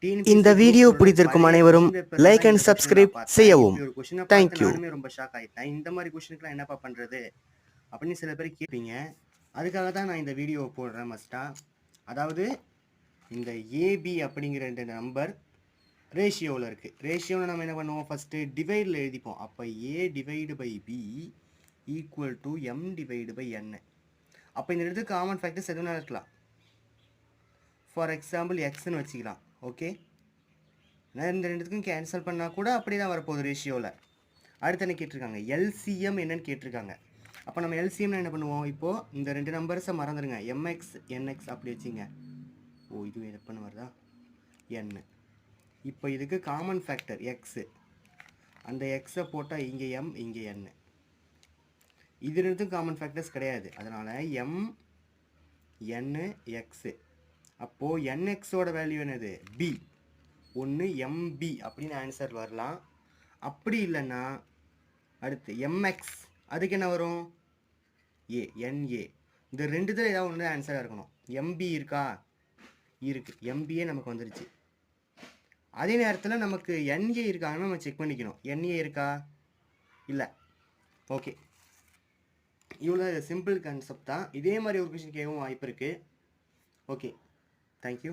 இந்த வீடியோ பிடித்திருக்கும் அனைவரும் லைக் அண்ட் சப்ஸ்கிரைப் செய்யவும். தேங்க்யூ. நானுமே ரொம்ப ஷாக் ஆயிட்டேன். இந்த மாதிரி கொஸ்டினுக்குலாம் என்னப்பா பண்ணுறது அப்படின்னு சில பேர் கேட்பீங்க. அதுக்காக தான் நான் இந்த வீடியோ போடுறேன் மஸ்டா. அதாவது இந்த ஏபி அப்படிங்கிற ரெண்டு நம்பர் ரேஷியோவில் இருக்குது. ரேஷியோவில் நம்ம என்ன பண்ணுவோம், ஃபஸ்ட்டு டிவைடில் எழுதிப்போம். அப்போ A divide by B equal to M divide by N. அப்போ இந்த இடத்துக்கு காமன் ஃபேக்டர்ஸ் எதுவும் இருக்கலாம். ஃபார் எக்ஸாம்பிள் எக்ஸ்ன்னு வச்சுக்கலாம். ஓகே, நான் இந்த ரெண்டுத்துக்கும் கேன்சல் பண்ணால் கூட அப்படி தான் வரப்போகுது ரேஷியோவில். அடுத்து என்ன கேட்டிருக்காங்க, எல்சிஎம் என்னன்னு கேட்டிருக்காங்க. அப்போ நம்ம எல்சிஎம்னா என்ன பண்ணுவோம், இப்போது இந்த ரெண்டு நம்பர்ஸை மறந்துடுங்க. எம்எக்ஸ் என்எக்ஸ் அப்படி வச்சுங்க. ஓ, இது எப்போன்னு வருதா, என். இப்போ இதுக்கு காமன் ஃபேக்டர் எக்ஸு. அந்த எக்ஸை போட்டால் இங்கே எம் இங்கே என். இது ரெண்டுத்துக்கும் காமன் ஃபேக்டர்ஸ் கிடையாது. அதனால் எம் என் எக்ஸு. அப்போது என்எக்ஸோட வேல்யூ என்னது, பி. ஒன்று எம்பி அப்படின்னு ஆன்சர் வரலாம். அப்படி இல்லைன்னா அடுத்து எம்எக்ஸ், அதுக்கு என்ன வரும், ஏ என்ஏ. இந்த ரெண்டுத்தில் ஏதாவது ஒன்று ஆன்சராக இருக்கணும். எம்பி இருக்கா, இருக்குது, எம்பிஏ நமக்கு வந்துருச்சு. அதே நேரத்தில் நமக்கு என்ஏ இருக்காங்கன்னு நம்ம செக் பண்ணிக்கணும். என்ஏ இருக்கா, இல்லை. ஓகே, இவ்வளோ சிம்பிள் கான்செப்ட் தான். இதே மாதிரி ஒரு கொஷின் கேட்கவும் வாய்ப்பு இருக்குது. Okay, thank you.